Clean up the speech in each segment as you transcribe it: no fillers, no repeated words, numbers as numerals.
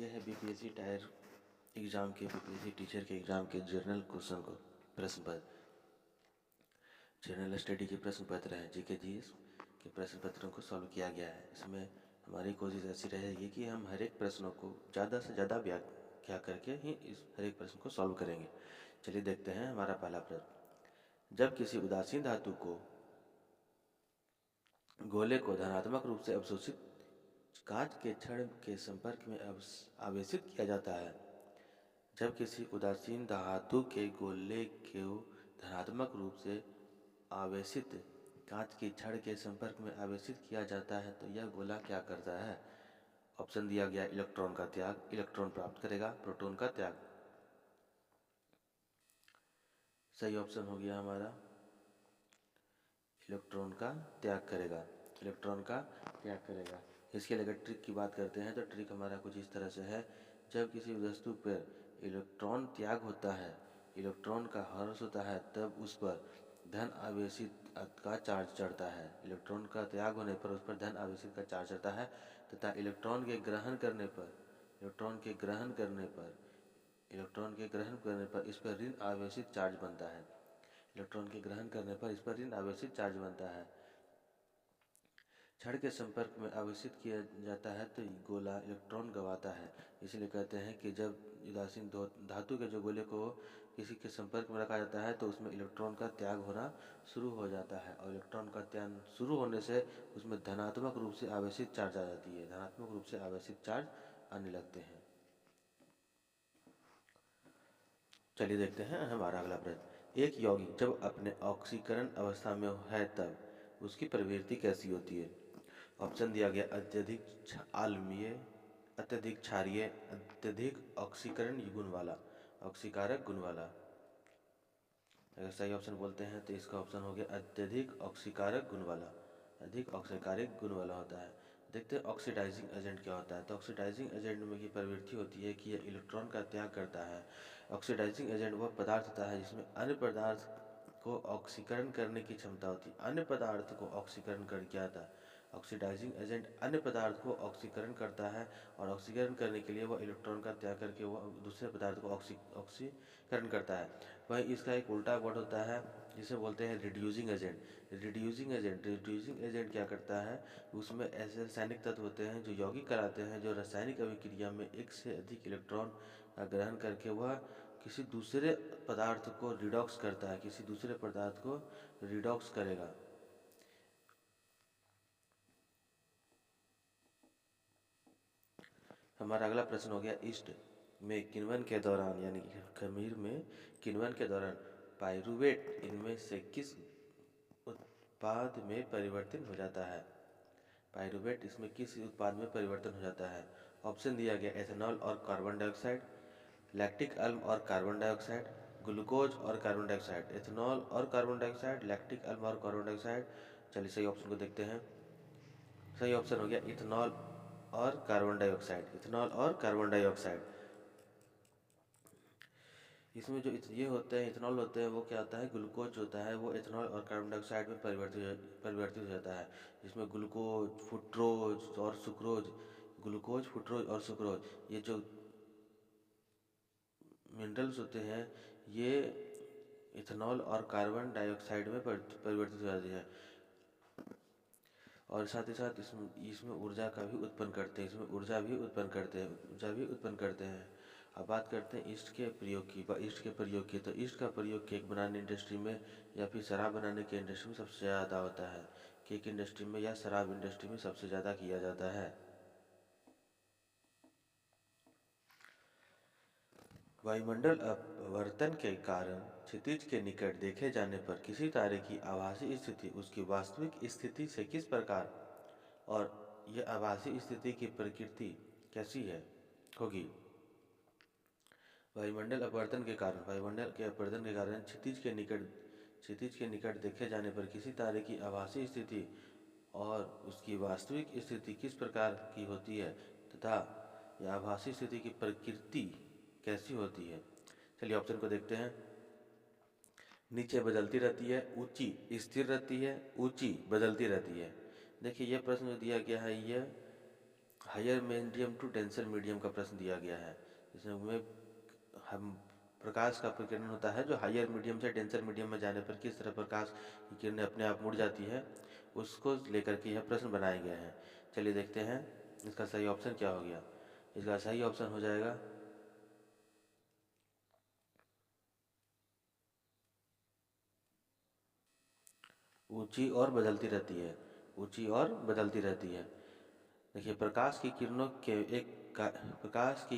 ये है BPSC tyre exam के बीपीएससी टीचर के एग्ज़ाम के जनरल क्वेश्चन को प्रश्न पत्र जनरल स्टडी के प्रश्न पत्र हैं। जीके जीएस के प्रश्न पत्रों को सॉल्व किया गया है। इसमें हमारी कोशिश ऐसी रहेगी कि हम हर एक प्रश्नों को ज़्यादा से ज़्यादा व्याख्या करके ही इस हर एक प्रश्न को सॉल्व करेंगे। चलिए देखते हैं हमारा पहला प्रश्न। जब किसी उदासीन धातु को गोले को धनात्मक रूप से अवशोषित कांच के छड़ के संपर्क में आवेशित किया जाता है। जब किसी उदासीन धातु के गोले को धनात्मक रूप से आवेशित कांच की छड़ के संपर्क में आवेशित किया जाता है तो यह गोला क्या करता है? ऑप्शन दिया गया इलेक्ट्रॉन का त्याग, इलेक्ट्रॉन प्राप्त करेगा, प्रोटॉन का त्याग। सही ऑप्शन हो गया हमारा इलेक्ट्रॉन का त्याग करेगा, इलेक्ट्रॉन का त्याग करेगा। इसके लिए अगर ट्रिक की बात करते हैं तो ट्रिक हमारा कुछ इस तरह से है। जब किसी वस्तु पर इलेक्ट्रॉन त्याग होता है, इलेक्ट्रॉन का हर्ष होता है, तब उस पर धन आवेशित का चार्ज चढ़ता है। इलेक्ट्रॉन का त्याग होने पर उस पर धन आवेशित का चार्ज चढ़ता है तथा इलेक्ट्रॉन के ग्रहण करने पर इस पर ऋण आवेशित चार्ज बनता है। इलेक्ट्रॉन के ग्रहण करने पर इस पर ऋण आवेशित चार्ज बनता है। छड़ के संपर्क में आवेशित किया जाता है तो गोला इलेक्ट्रॉन गंवाता है। इसलिए कहते हैं कि जब उदासीन धातु के जो गोले को किसी के संपर्क में रखा जाता है तो उसमें इलेक्ट्रॉन का त्याग होना शुरू हो जाता है और इलेक्ट्रॉन का त्याग शुरू होने से उसमें धनात्मक रूप से आवेशित चार्ज आ जाती है, धनात्मक रूप से आवेशित चार्ज आने लगते हैं। चलिए देखते हैं हमारा अगला प्रश्न। एक यौगिक जब अपने ऑक्सीकरण अवस्था में है तब उसकी प्रवृत्ति कैसी होती है? ऑप्शन दिया गया अत्यधिक आम्लीय, अत्यधिक क्षारीय, अत्यधिक ऑक्सीकरण गुण वाला, ऑक्सीकारक गुण वाला। अगर सही ऑप्शन बोलते हैं तो इसका ऑप्शन हो गया अत्यधिक ऑक्सीकारक गुण वाला, अधिक ऑक्सीकारक गुण वाला होता है। देखते हैं ऑक्सीडाइजिंग एजेंट क्या होता है। तो ऑक्सीडाइजिंग एजेंट में की प्रवृत्ति होती है कि यह इलेक्ट्रॉन का त्याग करता है। ऑक्सीडाइजिंग एजेंट वह पदार्थ होता है जिसमें अन्य पदार्थ को ऑक्सीकरण करने की क्षमता होती है। अन्य पदार्थ को ऑक्सीकरण कर क्या आता है? ऑक्सीडाइजिंग एजेंट अन्य पदार्थ को ऑक्सीकरण करता है और ऑक्सीकरण करने के लिए वह इलेक्ट्रॉन का त्याग करके वह दूसरे पदार्थ को ऑक्सीकरण करता है। वही इसका एक उल्टा वर्ड होता है जिसे बोलते हैं रिड्यूसिंग एजेंट। रिड्यूसिंग एजेंट क्या करता है? उसमें ऐसे रासायनिक तत्व होते हैं जो यौगिक कराते हैं, जो रासायनिक अभिक्रिया में एक से अधिक इलेक्ट्रॉन का ग्रहण करके वह किसी दूसरे पदार्थ को रिडॉक्स करता है, किसी दूसरे पदार्थ को रिडॉक्स करेगा। हमारा अगला प्रश्न हो गया ईस्ट में किण्वन के दौरान यानी कि खमीर में किण्वन के दौरान पाइरूवेट इनमें से किस उत्पाद में परिवर्तन हो जाता है? पाइरूवेट इसमें किस उत्पाद में परिवर्तन हो जाता है? ऑप्शन दिया गया एथेनॉल और कार्बन डाइऑक्साइड, लैक्टिक अम्ल और कार्बन डाइऑक्साइड, ग्लूकोज और कार्बन डाइऑक्साइड। एथेनॉल और कार्बन डाइऑक्साइड, लैक्टिक अम्ल और कार्बन डाइऑक्साइड। चलिए सही ऑप्शन को देखते हैं। सही ऑप्शन हो गया इथेनॉल और कार्बन डाइऑक्साइड, इथेनॉल और कार्बन डाइऑक्साइड। इसमें जो ये होते हैं इथेनॉल होते हैं वो क्या होता है? ग्लूकोज होता है वो इथेनॉल और कार्बन डाइऑक्साइड में परिवर्तित हो जाता है। जिसमें ग्लूकोज, फ्रुक्टोज और सुक्रोज, ग्लूकोज, फ्रुक्टोज और सुक्रोज ये जो मिनरल्स होते हैं ये इथेनॉल और कार्बन डाइऑक्साइड में परिवर्तित हो जाते हैं और साथ ही साथ इसमें ऊर्जा का भी उत्पन्न करते हैं, इसमें ऊर्जा भी उत्पन्न करते हैं। अब बात करते हैं ईस्ट के प्रयोग की। तो ईस्ट का प्रयोग केक बनाने इंडस्ट्री में या फिर शराब बनाने की इंडस्ट्री में सबसे ज़्यादा होता है। केक इंडस्ट्री में या शराब इंडस्ट्री में सबसे ज़्यादा किया जाता है। वायुमंडल अपवर्तन के कारण क्षितिज के निकट देखे जाने पर किसी तारे की आभासी स्थिति उसकी वास्तविक स्थिति से किस प्रकार और यह आभासी स्थिति की प्रकृति कैसी होगी? वायुमंडल अपवर्तन के कारण क्षितिज के निकट देखे जाने पर किसी तारे की आभासी स्थिति और उसकी वास्तविक स्थिति किस प्रकार की होती है तथा यह आभासी स्थिति की प्रकृति कैसी होती है? चलिए ऑप्शन को देखते हैं। नीचे बदलती रहती है, ऊंची स्थिर रहती है, ऊंची बदलती रहती है। देखिए यह प्रश्न जो दिया गया है यह higher medium to denser medium का प्रश्न दिया गया है, जिसमें हम प्रकाश का प्रकीर्णन होता है जो हायर मीडियम से डेंसर मीडियम में जाने पर किस तरह प्रकाश की किरणें अपने आप मुड़ जाती है, उसको लेकर के यह प्रश्न बनाए गए हैं। चलिए देखते हैं इसका सही ऑप्शन क्या हो गया। इसका सही ऑप्शन हो जाएगा ऊंची और बदलती रहती है। ऊंची और बदलती रहती है। देखिए, प्रकाश की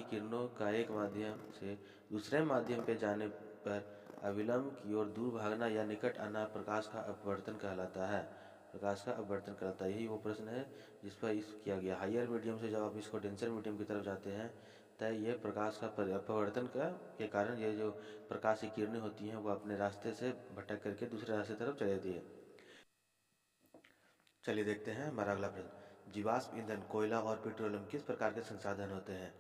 किरणों का एक माध्यम से दूसरे माध्यम पे जाने पर अविलंब की ओर दूर भागना या निकट आना प्रकाश का अपवर्तन कहलाता है। प्रकाश का अपवर्तन कहलाता है। यही वो प्रश्न है जिस पर इस किया गया। हायर मीडियम से जब आप इसको डेंसर मीडियम की तरफ जाते हैं तो ये प्रकाश का अपवर्तन के कारण ये जो प्रकाश की किरणें होती हैं वो अपने रास्ते से भटक करके दूसरे रास्ते की तरफ चली जाती है। चलिए देखते हैं हमारा अगला प्रश्न। जीवाश्म ईंधन, कोयला और पेट्रोलियम किस प्रकार के संसाधन होते हैं?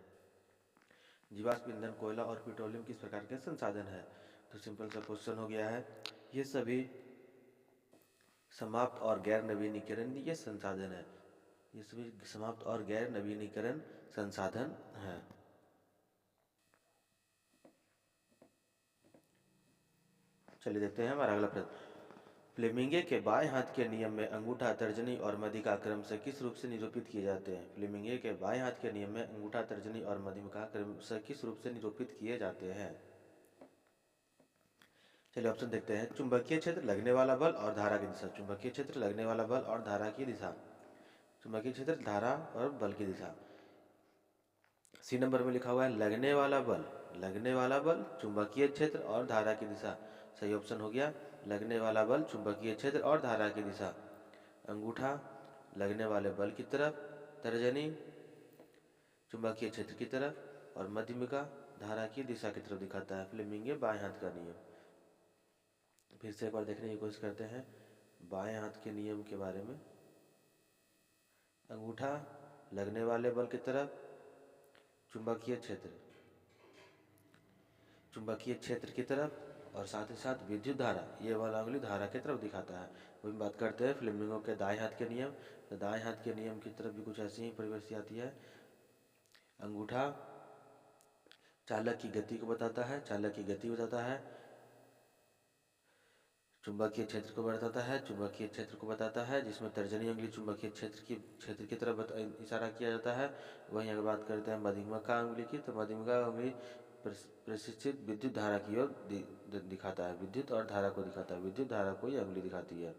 जीवाश्म ईंधन, कोयला और पेट्रोलियम किस प्रकार के संसाधन है? तो सिंपल सा क्वेश्चन हो गया है। ये सभी समाप्त और गैर नवीनीकरणीय संसाधन है। ये सभी समाप्त और गैर नवीनीकरण संसाधन है। चलिए देखते हैं हमारा अगला प्रश्न। फ्लेमिंगे के बाएं हाथ के नियम में अंगूठा, तर्जनी और मध्यिका क्रम से किस रूप से निरूपित किए जाते हैं? फ्लेमिंगे के बाएं हाथ के नियम में अंगूठा, तर्जनी और मध्यिका क्रम से किस रूप से निरूपित किए जाते हैं? चलिए ऑप्शन देखते हैं। चुंबकीय क्षेत्र, लगने वाला बल और धारा की दिशा। चुंबकीय क्षेत्र, लगने वाला बल और धारा की दिशा। चुंबकीय क्षेत्र, धारा और बल की दिशा। सी नंबर में लिखा हुआ है लगने वाला बल। लगने वाला बल, चुंबकीय क्षेत्र और धारा की दिशा। सही ऑप्शन हो गया लगने वाला बल, चुंबकीय क्षेत्र और धारा की दिशा। अंगूठा लगने वाले बल की तरफ, तर्जनी चुंबकीय क्षेत्र की तरफ और मध्यमिका धारा की दिशा की तरफ दिखाता है। फ्लेमिंगे बाएं हाथ का नियम। फिर से एक बार देखने की कोशिश करते हैं बाएं हाथ के नियम के बारे में। अंगूठा लगने वाले बल की तरफ, चुंबकीय क्षेत्र की तरफ और साथ ही साथ विद्युत धारा, ये वाला उंगली धारा की तरफ दिखाता है। वही बात करते हैं फ्लेमिंगो के दाएं हाथ के नियम। तो दाएं हाथ के नियम की तरफ भी कुछ ऐसी ही प्रवृत्ति आती है। अंगूठा चालक की गति को बताता है, चालक की गति बताता है। चुंबकीय क्षेत्र को बताता है, चुंबकीय क्षेत्र को बताता है, जिसमें तर्जनी उंगली चुंबकीय क्षेत्र की तरफ इशारा किया जाता है। वहीं अगर बात करते हैं मध्यमिका उंगली की, तो मध्यमिका उंगली प्रशिक्षित विद्युत धारा की ओर दिखाता है। विद्युत और धारा को दिखाता है, विद्युत धारा को यह उंगली दिखाती है।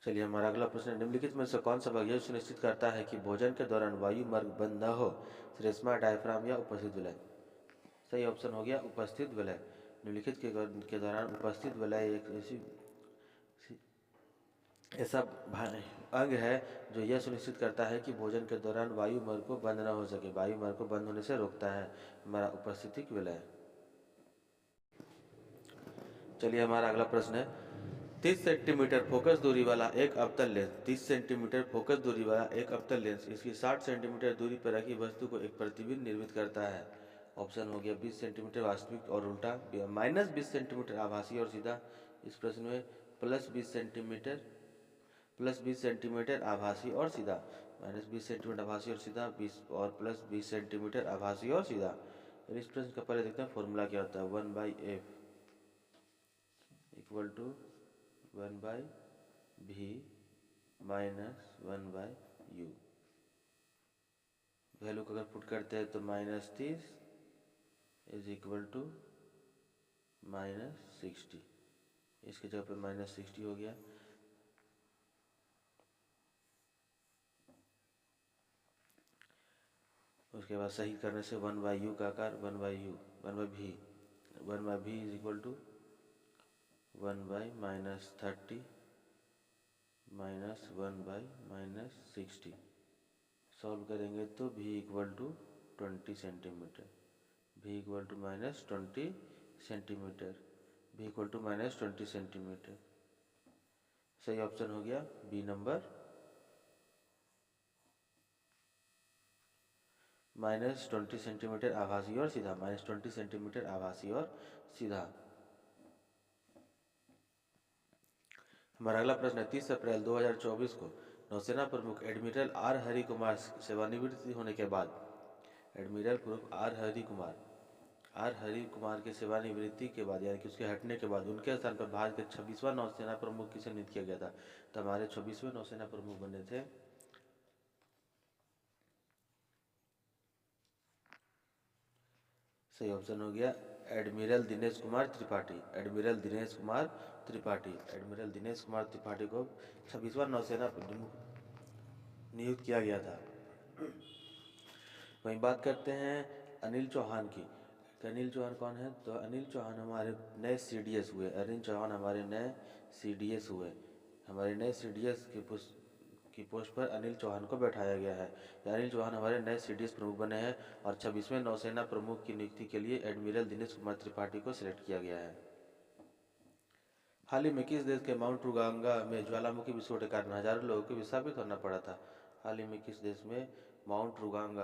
चलिए हमारा अगला प्रश्न है। निम्नलिखित में से कौन सा भाग यह सुनिश्चित करता है कि भोजन के दौरान वायु मार्ग बंद न हो? श्लेष्मा, डायफ्राम या उपस्थित विलय। सही ऑप्शन हो गया उपस्थित विलय। निम्नलिखित के दौरान उपस्थित विलय एक ऐसा अंग है जो यह सुनिश्चित करता है कि भोजन के दौरान वायु मार्ग को बंद न हो सके, वायु मार्ग को बंद होने से रोकता है हमारा उपस्थिति विलय। चलिए हमारा अगला प्रश्न है। 30 सेंटीमीटर फोकस दूरी वाला एक अवतल लेंस, 30 सेंटीमीटर फोकस दूरी वाला एक अवतल लेंस इसकी 60 सेंटीमीटर दूरी पर रखी वस्तु को एक प्रतिबिंब निर्मित करता है। ऑप्शन हो गया 20 सेंटीमीटर वास्तविक और उल्टा, -20 सेंटीमीटर आभासी और सीधा। इस प्रश्न में +20 सेंटीमीटर आभासी और सीधा, -20 सेंटीमीटर आभासी और सीधा, 20 और +20 सेंटीमीटर आभासी और सीधा। इस प्रश्न का पहले देखते हैं फॉर्मूला क्या होता है। 1/f equal to 1/v minus 1/u। Value को अगर पुट करते हैं तो -30 इज इक्वल टू -60। इसकी जगह पर -60 हो गया। उसके बाद सही करने से 1/u का आकार 1/v is equal to 1/-30 minus 1/-60। Solve करेंगे तो v equal to 20 centimetre, v equal to -20 centimetre, v equal to -20 centimetre. सही ऑप्शन हो गया बी नंबर, -20 सेंटीमीटर आभासी और सीधा, -20 सेंटीमीटर आभासी और सीधा। हमारा अगला प्रश्न है। 30 अप्रैल 2024 को नौसेना प्रमुख एडमिरल आर हरि कुमार सेवानिवृत्ति होने के बाद, एडमिरल प्रमुख आर हरि कुमार के सेवानिवृत्ति के बाद यानी कि उसके हटने के बाद उनके स्थान पर भारत के 26वां नौसेना प्रमुख किसे नियुक्त किया गया था? तो हमारे 26वें नौसेना प्रमुख बने थे सही ऑप्शन हो गया admiral Dinesh Kumar Tripathi. Admiral Dinesh Kumar Tripathi, admiral Dinesh Kumar Tripathi को 26वां नौसेना प्रमुख नियुक्त किया गया था। वहीं बात करते हैं अनिल चौहान की। तो अनिल चौहान कौन है? तो अनिल चौहान हमारे नए सीडीएस हुए। अनिल चौहान हमारे नए सीडीएस हुए। हमारे नए सीडीएस की पोस्ट पर अनिल चौहान को बैठाया गया है। अनिल चौहान हमारे नए सीडीएस प्रमुख बने हैं और 26वें नौसेना प्रमुख की नियुक्ति के लिए एडमिरल दिनेश कुमार त्रिपाठी को सिलेक्ट किया गया है। हाल ही में किस देश के माउंट रुगांगा में ज्वालामुखी विस्फोट के कारण हजारों लोगों को विस्थापित होना पड़ा था? हाल ही में किस देश में माउंट रुगांग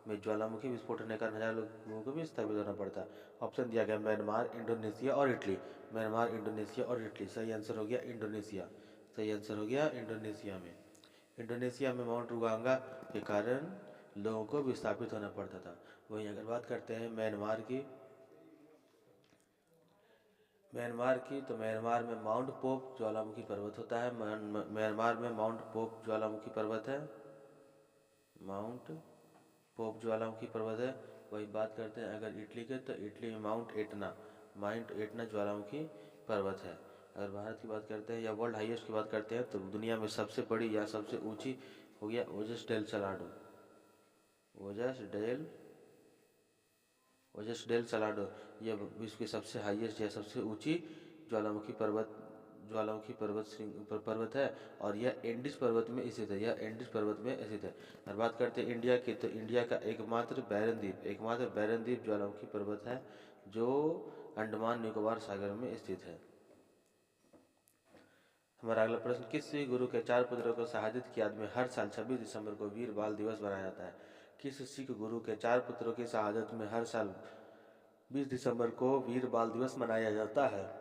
में ज्वालामुखी विस्फोट होने के कारण हजारों लोगों को भी विस्थापित होना पड़ा था? ऑप्शन दिया गया म्यांमार, इंडोनेशिया और इटली। म्यांमार, इंडोनेशिया और इटली। सही आंसर हो गया इंडोनेशिया। सही आंसर हो गया इंडोनेशिया में। इंडोनेशिया में माउंट रुगांगा के कारण लोगों को विस्थापित होना पड़ता था। वहीं अगर बात करते हैं म्यांमार की तो म्यांमार में माउंट पोप ज्वालामुखी पर्वत होता है। म्यांमार में माउंट पोप ज्वालामुखी पर्वत है। माउंट पोप ज्वालामुखी पर्वत है। वही बात करते हैं अगर इटली के तो इटली में माउंट एटना ज्वालामुखी पर्वत है। अगर भारत की बात करते हैं या वर्ल्ड हाईएस्ट की बात करते हैं तो दुनिया में सबसे बड़ी या सबसे ऊंची हो गया ओजस डेल सलाडो। ओजस डेल सलाडो यह विश्व की सबसे हाईएस्ट या सबसे ऊंची ज्वालामुखी पर्वत है और यह एंडीज पर्वत में स्थित है। और बात करते हैं इंडिया की तो इंडिया का एकमात्र बैरन द्वीप ज्वालामुखी पर्वत है जो अंडमान निकोबार सागर में स्थित है। हमारा अगला प्रश्न, किस सिख गुरु के 4 पुत्रों को शहादत की याद में हर साल 26 दिसंबर को वीर बाल दिवस मनाया जाता है? किस सिख गुरु के 4 पुत्रों की शहादत में हर साल 20 दिसंबर को वीर बाल दिवस मनाया जाता है?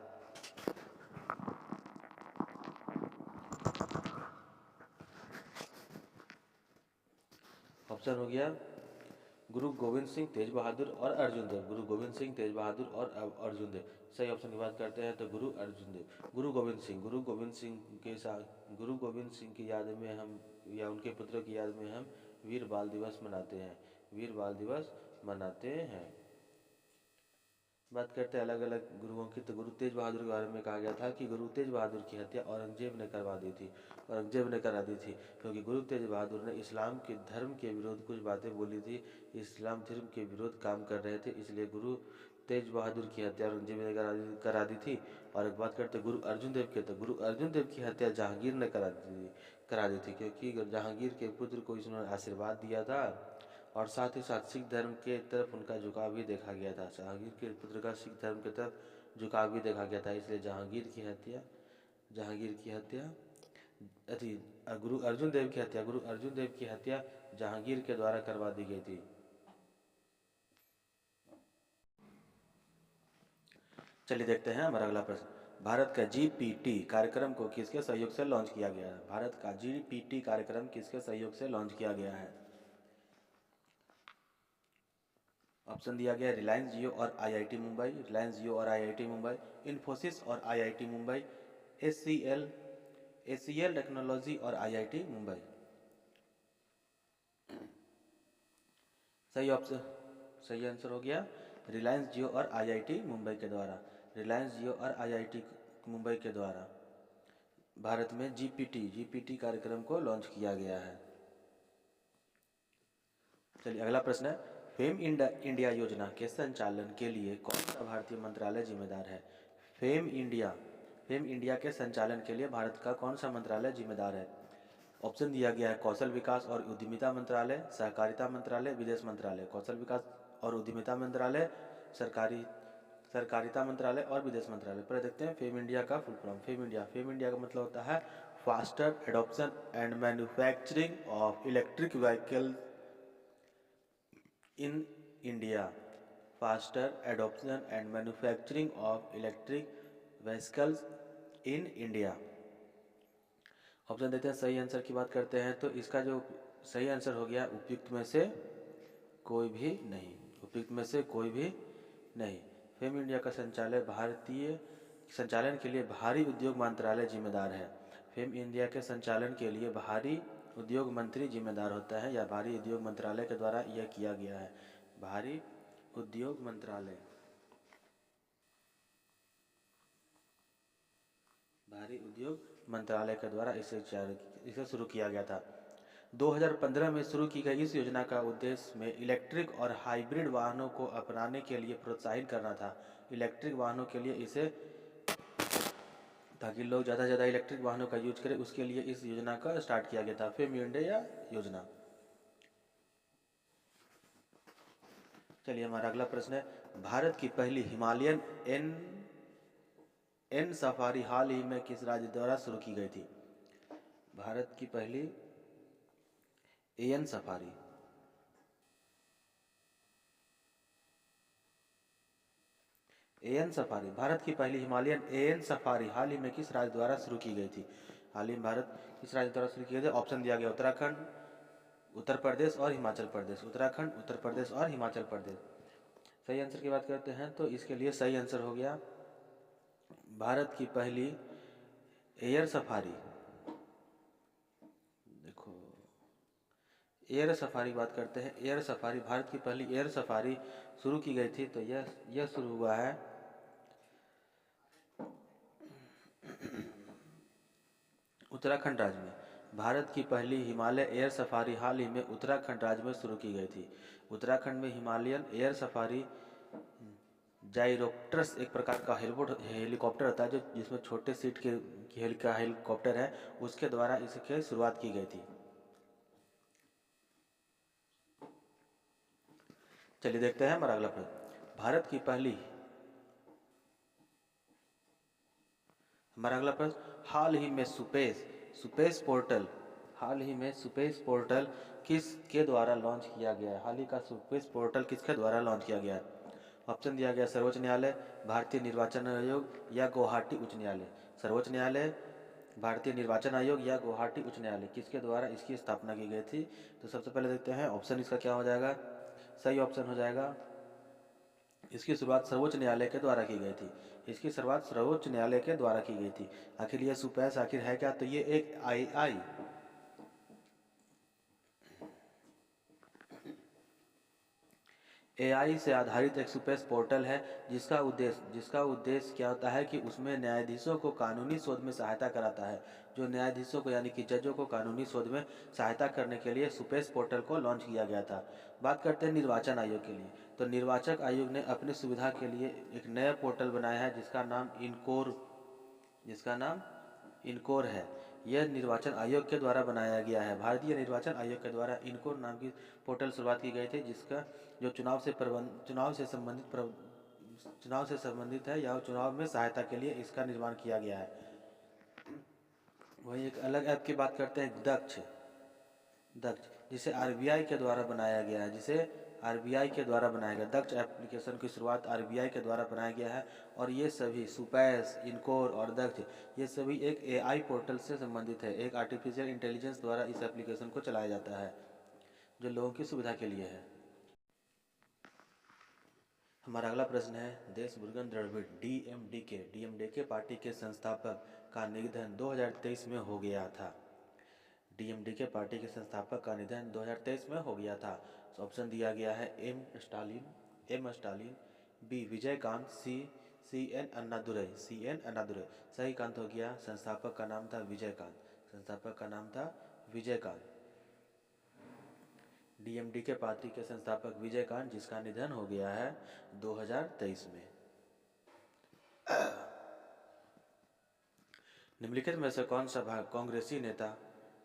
ऑप्शन हो गया गुरु गोविंद सिंह, तेज बहादुर और अर्जुन देव। गुरु गोविंद सिंह, तेज बहादुर और अर्जुन देव। सही ऑप्शन की बात करते हैं तो गुरु अर्जुन देव। गुरु गोविंद सिंह की याद में हम या उनके पुत्रों की याद में हम वीर बाल दिवस मनाते हैं। बात करते हैं अलग अलग गुरुओं की तो गुरु तेज बहादुर के बारे में कहा गया था कि गुरु तेज बहादुर की हत्या औरंगजेब ने करा दी थी क्योंकि गुरु तेज बहादुर ने इस्लाम के धर्म के विरोध कुछ बातें बोली थी। इस्लाम धर्म के विरोध काम कर रहे थे, इसलिए गुरु तेज बहादुर की हत्या औरंगजेब ने करा दी थी। और एक बात करते गुरु अर्जुन देव की तो गुरु अर्जुन देव की हत्या जहांगीर ने करा दी थी क्योंकि जहांगीर के पुत्र को इसने आशीर्वाद दिया था और साथ ही साथ सिख धर्म के तरफ उनका झुकाव भी देखा गया था। जहांगीर के पुत्र का सिख धर्म की तरफ झुकाव भी देखा गया था, इसलिए जहांगीर की हत्या गुरु अर्जुन देव की हत्या जहांगीर के द्वारा करवा दी गई थी। चलिए देखते हैं हमारा अगला प्रश्न, भारत का जीपीटी कार्यक्रम को किसके सहयोग से लॉन्च किया गया है? भारत का जीपीटी कार्यक्रम किसके सहयोग से लॉन्च किया गया है? ऑप्शन दिया गया रिलायंस जियो और आईआईटी मुंबई, इन्फोसिस और आईआईटी मुंबई, एसीएल टेक्नोलॉजी और आईआईटी मुंबई। सही आंसर हो गया रिलायंस जियो और आईआईटी मुंबई के द्वारा भारत में जीपीटी कार्यक्रम को लॉन्च किया गया है। चलिए अगला प्रश्न है, फेम इंडिया योजना के संचालन के लिए कौन सा भारतीय मंत्रालय जिम्मेदार है? फेम इंडिया के संचालन के लिए भारत का कौन सा मंत्रालय जिम्मेदार है? ऑप्शन दिया गया है कौशल विकास और उद्यमिता मंत्रालय, सहकारिता मंत्रालय, विदेश मंत्रालय। कौशल विकास और उद्यमिता मंत्रालय, सहकारिता मंत्रालय और विदेश मंत्रालय। पर देखते हैं फेम इंडिया का फुल फॉर्म। फेम इंडिया का मतलब होता है faster adoption and manufacturing of electric vehicle in India. Faster adoption and manufacturing of electric vehicles in India. Option देते हैं, सही आंसर की बात करते हैं तो इसका जो सही आंसर हो गया उपयुक्त में से कोई भी नहीं, उपयुक्त में से कोई भी नहीं। फेम इंडिया का संचालन के लिए भारी उद्योग मंत्रालय जिम्मेदार है। फेम इंडिया के संचालन के लिए भारी उद्योग मंत्री जिम्मेदार होता है या भारी उद्योग मंत्रालय के द्वारा यह किया गया है। भारी उद्योग मंत्रालय, भारी उद्योग मंत्रालय के द्वारा इसे शुरू किया गया था। 2015 में शुरू की गई इस योजना का उद्देश्य में इलेक्ट्रिक और हाइब्रिड वाहनों को अपनाने के लिए प्रोत्साहित करना था। इलेक्ट्रिक वाहनों के लिए इसे, ताकि लोग ज़्यादा से ज़्यादा इलेक्ट्रिक वाहनों का यूज करें, उसके लिए इस योजना का स्टार्ट किया गया था, फेम इंडिया योजना। चलिए हमारा अगला प्रश्न है, भारत की पहली हिमालयन एन सफारी हाल ही में किस राज्य द्वारा शुरू की गई थी? भारत की पहली एन सफारी, भारत की पहली हिमालयन एन सफारी हाल ही में किस राज्य द्वारा शुरू की गई थी? हाल ही में भारत किस राज्य द्वारा शुरू की गई थी? ऑप्शन दिया गया, उत्तराखंड, उत्तर प्रदेश और हिमाचल प्रदेश। उत्तराखंड, उत्तर प्रदेश और हिमाचल प्रदेश। सही आंसर की बात करते हैं तो इसके लिए सही आंसर हो गया भारत की पहली एयर सफारी। देखो, एयर सफारी की बात करते हैं, एयर सफारी, भारत की पहली एयर सफारी शुरू की गई थी तो यह शुरू हुआ है उत्तराखंड राज्य में। भारत की पहली हिमालय एयर सफारी हाल ही में उत्तराखंड राज्य में शुरू की गई थी। उत्तराखंड में हिमालयन एयर सफारी जाइरोप्टर्स एक प्रकार का हेलीकॉप्टर होता है जो जिसमें छोटे सीट के हेलीकॉप्टर है, उसके द्वारा इसकी शुरुआत की गई थी। चलिए देखते हैं हमारा अगला प्रश्न, हमारा अगला प्रश्न, हाल ही में स्पेस पोर्टल किसके द्वारा लॉन्च किया गया है? हाल ही का स्पेस पोर्टल किसके द्वारा लॉन्च किया गया है? ऑप्शन दिया गया, सर्वोच्च न्यायालय, भारतीय निर्वाचन आयोग या गुवाहाटी उच्च न्यायालय। सर्वोच्च न्यायालय, भारतीय निर्वाचन आयोग या गुवाहाटी उच्च न्यायालय, किसके द्वारा इसकी स्थापना की गई थी? तो सबसे पहले देखते हैं ऑप्शन इसका क्या हो जाएगा। सही ऑप्शन हो जाएगा, इसकी शुरुआत सर्वोच्च न्यायालय के द्वारा की गई थी। इसकी शुरुआत सर्वोच्च न्यायालय के द्वारा की गई थी। आखिर ये सुपेस आखिर है क्या? तो ये एक एआई से आधारित एक सुपेस पोर्टल है जिसका उद्देश्य क्या होता है कि उसमें न्यायाधीशों को कानूनी शोध में सहायता कराता है। जो न्यायाधीशों को यानी कि जजों को कानूनी शोध में सहायता करने के लिए सुपेस पोर्टल को लॉन्च किया गया था। बात करते हैं निर्वाचन आयोग के लिए, तो निर्वाचक आयोग ने अपनी सुविधा के लिए एक नया पोर्टल बनाया है जिसका नाम इनकोर है। यह निर्वाचन आयोग के द्वारा बनाया गया है। भारतीय निर्वाचन आयोग के द्वारा इनकोर नाम की पोर्टल शुरुआत की गई थी, जिसका जो चुनाव से संबंधित है या चुनाव में सहायता के लिए इसका निर्माण किया गया है। वही एक अलग ऐप की बात करते हैं, दक्ष, जिसे आरबीआई के द्वारा बनाया गया है, दक्ष एप्लीकेशन की शुरुआत आरबीआई के द्वारा बनाया गया है। और ये सभी सुपेस, इनकोर और दक्ष, ये सभी एक एआई पोर्टल से संबंधित है। एक आर्टिफिशियल इंटेलिजेंस द्वारा इस एप्लीकेशन को चलाया जाता है जो लोगों की सुविधा के लिए है। हमारा अगला प्रश्न है, देश मुरुगन द्रविड़ डीएमडीके पार्टी के संस्थापक का निधन 2023 में हो गया था। डीएमडीके पार्टी के संस्थापक का निधन 2023 में हो गया था। तो ऑप्शन दिया गया है, A Stalin, B Vijayakanth, C N Annadurai. सही कांत हो गया, संस्थापक का नाम था विजयकांत। डीएमडीके पार्टी के संस्थापक विजयकांत, जिसका निधन हो गया है 2023 में। निम्नलिखित में से कौन सा कांग्रेसी नेता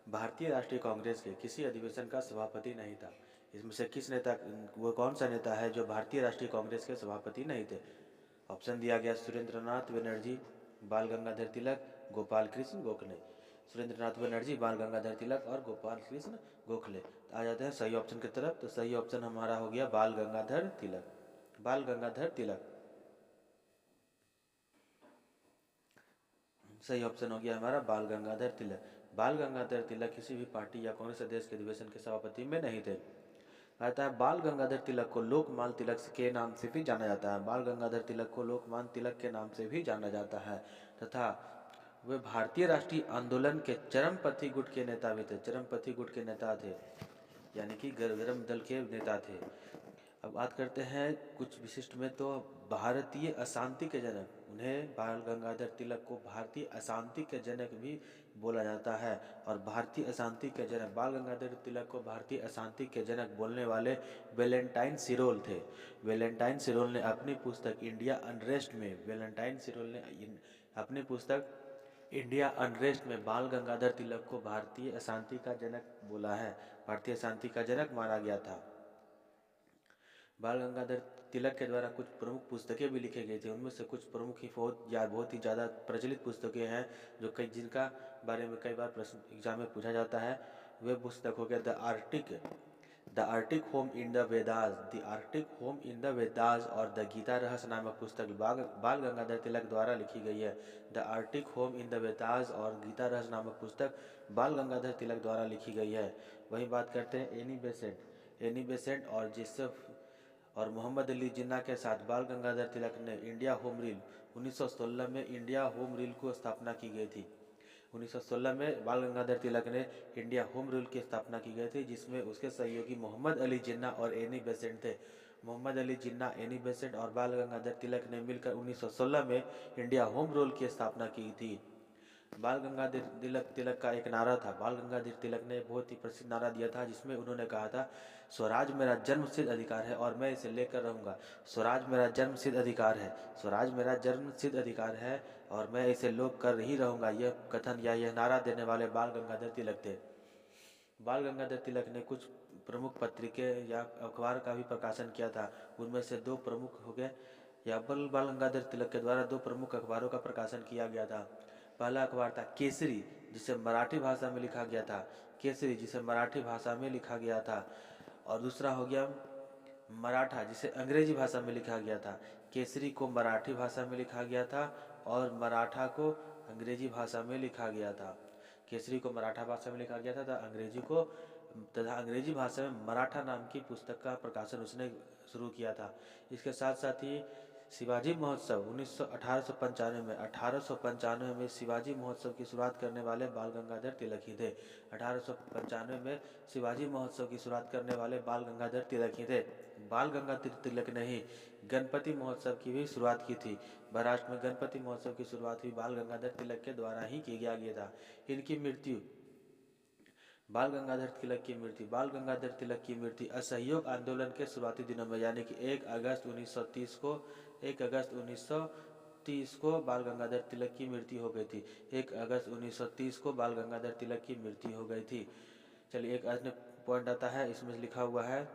भारतीय राष्ट्रीय कांग्रेस के किसी अधिवेशन का सभापति नहीं था? इसमें से कौन सा नेता है जो भारतीय राष्ट्रीय कांग्रेस के सभापति नहीं थे? ऑप्शन दिया गया, सुरेंद्रनाथ बनर्जी, बाल गंगाधर तिलक, गोपाल कृष्ण गोखले। सुरेंद्रनाथ बनर्जी, बाल गंगाधर तिलक और गोपाल कृष्ण गोखले। आ जाते हैं सही ऑप्शन की तरफ, तो सही ऑप्शन हमारा हो गया बाल गंगाधर तिलक। सही ऑप्शन हो गया हमारा बाल गंगाधर तिलक। बाल गंगाधर तिलक किसी भी पार्टी या कांग्रेस अध्यक्ष के अधिवेशन के सभापति में नहीं थे। आता है बाल गंगाधर तिलक को लोकमान्य तिलक के नाम से भी जाना जाता है। बाल गंगाधर तिलक को लोकमान्य तिलक के नाम से भी जाना जाता है तथा वे भारतीय राष्ट्रीय आंदोलन के चरमपंथी गुट के नेता भी थे। चरमपंथी गुट के नेता थे यानी कि गरगरम दल के नेता थे। अब बात करते हैं कुछ विशिष्ट में, तो भारतीय अशांति के जनक, उन्हें बाल गंगाधर तिलक को भारतीय अशांति के जनक भी बोला जाता है। और भारतीय अशांति के जनक, बाल गंगाधर तिलक को भारतीय अशांति के जनक बोलने वाले वेलेंटाइन सिरोल थे। वेलेंटाइन सिरोल ने अपनी पुस्तक इंडिया अनरेस्ट में, वेलेंटाइन सिरोल ने अपनी पुस्तक इंडिया अनरेस्ट में बाल गंगाधर तिलक को भारतीय अशांति का जनक बोला है, भारतीय अशांति का जनक माना गया था। बाल गंगाधर तिलक के द्वारा कुछ प्रमुख पुस्तकें भी लिखे गए थे। उनमें से कुछ प्रमुख ही बहुत ही ज़्यादा प्रचलित पुस्तकें हैं जो जिनका बारे में कई बार प्रश्न एग्जाम में पूछा जाता है। वे पुस्तक हो गया the Arctic home in the Vedas, the Arctic home in the Vedas और द गीता रहस्य नामक पुस्तक बाल गंगाधर तिलक द्वारा लिखी गई है। The Arctic home in the Vedas और गीता रहस्य नामक पुस्तक बाल गंगाधर तिलक द्वारा लिखी गई है। वहीं बात करते हैं एनी बेसेंट और जोसेफ और मोहम्मद अली जिन्ना के साथ बाल गंगाधर तिलक ने इंडिया होम रूल 1916 में इंडिया होम रूल को स्थापना की गई थी। 1916 में बाल गंगाधर तिलक ने इंडिया होम रूल की स्थापना की गई थी, जिसमें उसके सहयोगी मोहम्मद अली जिन्ना और एनी बेसेंट थे। मोहम्मद अली जिन्ना, एनी बेसेंट और बाल गंगाधर तिलक ने मिलकर 1916 में इंडिया होम रूल की स्थापना की थी। बाल गंगाधर तिलक का एक नारा था। बाल गंगाधर तिलक ने बहुत ही प्रसिद्ध नारा दिया था, जिसमें उन्होंने कहा था, स्वराज मेरा जन्मसिद्ध अधिकार है और मैं इसे लेकर रहूँगा। स्वराज मेरा जन्मसिद्ध अधिकार है, स्वराज मेरा जन्मसिद्ध अधिकार है और मैं इसे लोक कर ही रहूँगा। यह कथन या यह नारा देने वाले बाल गंगाधर तिलक थे। बाल गंगाधर तिलक ने कुछ प्रमुख पत्रिकें या अखबार का भी प्रकाशन किया था। उनमें से दो प्रमुख हो गए, या बाल गंगाधर तिलक के द्वारा दो प्रमुख अखबारों का प्रकाशन किया गया था। पहला अखबार था केसरी, जिसे मराठी भाषा में लिखा गया था, केसरी जिसे मराठी भाषा में लिखा गया था। और दूसरा हो गया मराठा, जिसे अंग्रेजी भाषा में लिखा गया था। केसरी को मराठी भाषा में लिखा गया था और मराठा को अंग्रेजी भाषा में लिखा गया था। केसरी को मराठा भाषा में लिखा गया था तथा अंग्रेजी भाषा में मराठा नाम की पुस्तक का प्रकाशन उसने शुरू किया था। इसके साथ साथ ही शिवाजी महोत्सव 1895 में शिवाजी महोत्सव की शुरुआत करने वाले बाल गंगाधर तिलक ही थे। 1895 में शिवाजी महोत्सव की शुरुआत करने वाले बाल गंगाधर तिलक ही थे। बाल गंगाधर तिलक ने ही गणपति महोत्सव की भी शुरुआत की थी। महाराष्ट्र में गणपति महोत्सव की शुरुआत भी बाल गंगाधर तिलक के द्वारा ही किया गया था। इनकी मृत्यु बाल गंगाधर तिलक की मृत्यु असहयोग आंदोलन के शुरुआती दिनों में, यानी कि 1 अगस्त 1930 को बाल गंगाधर तिलक की मृत्यु हो गई थी। 1 अगस्त 1930 को बाल गंगाधर तिलक की मृत्यु हो गई थी। चलिए एक अन्य पॉइंट आता है, इसमें लिखा हुआ है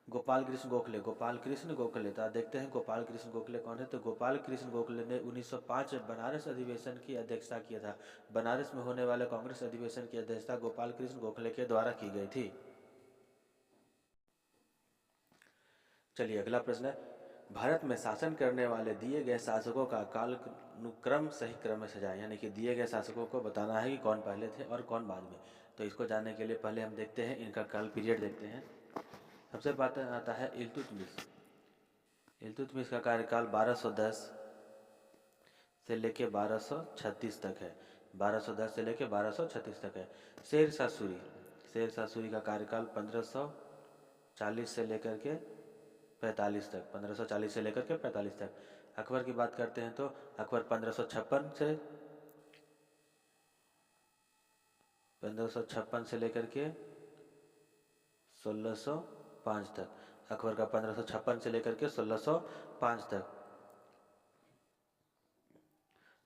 गोपाल कृष्ण गोखले। तो देखते हैं गोपाल कृष्ण गोखले कौन है। तो गोपाल कृष्ण गोखले ने 1905 बनारस अधिवेशन की अध्यक्षता किया था। बनारस में होने वाले कांग्रेस अधिवेशन की अध्यक्षता गोपाल कृष्ण गोखले के द्वारा की गई थी। चलिए अगला प्रश्न है, भारत में शासन करने वाले दिए गए शासकों का कालानुक्रम सही क्रम में सजाएं। यानी कि दिए गए शासकों को बताना है कि कौन पहले थे और कौन बाद में। तो इसको जानने के लिए पहले हम देखते हैं इनका काल पीरियड देखते हैं। सबसे बात आता है इल्तुतमिश का कार्यकाल 1210 से लेके 1236 तक है। 1210 से लेके 1236 तक है। शेर शाह सूरी का कार्यकाल 1540 से लेकर के 45 तक, 1540 से लेकर के 45 तक। अकबर की बात करते हैं तो अकबर 1556 से लेकर के 1605 तक। अकबर का 1556 से लेकर के 1605 तक।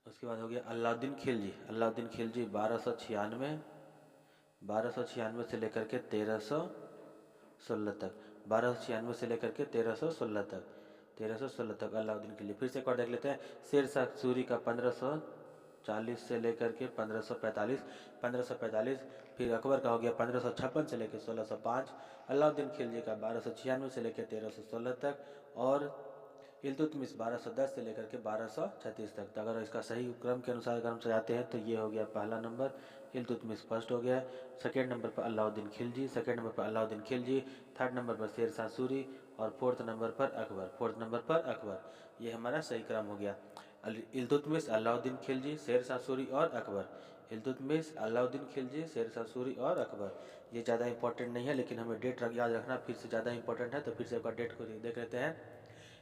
उसके बाद हो गया अलाउद्दीन खिलजी 1296 से लेकर के 1316 तक। 1296 से लेकर के 1316 तक अलाउद्दीन खिलजी। फिर से एक बार देख लेते हैं। शेर शाह सूरी का 1540 से लेकर के 1545। फिर अकबर का हो गया 1556 से लेकर 1605। अलाउद्दीन खिलजी का 1296 से लेकर 1316 तक। और इल्तुतमिश 1210 से लेकर के 1236 तक। तो अगर इसका सही क्रम के अनुसार अगर हम सजाते हैं तो ये हो गया पहला नंबर, इल्तुतमिश फर्स्ट हो गया। सेकेंड नंबर पर अलाउद्दीन खिलजी, सेकेंड नंबर पर अलाउद्दीन खिलजी, थर्ड नंबर पर शेर शाह सूरी और फोर्थ नंबर पर अकबर, फोर्थ नंबर पर अकबर। ये हमारा सही क्रम हो गया। इल्तुतमिश, अलाउद्दीन खिलजी, शेर शाह सूरी और अकबर। इल्तुतमिश, अलाउद्दीन खिलजी, शेर शाह सूरी और अकबर। ये ज़्यादा इंपॉर्टेंट नहीं है, लेकिन हमें डेट याद रखना फिर से ज़्यादा इंपॉर्टेंट है, तो फिर से एक बार डेट को देख लेते हैं।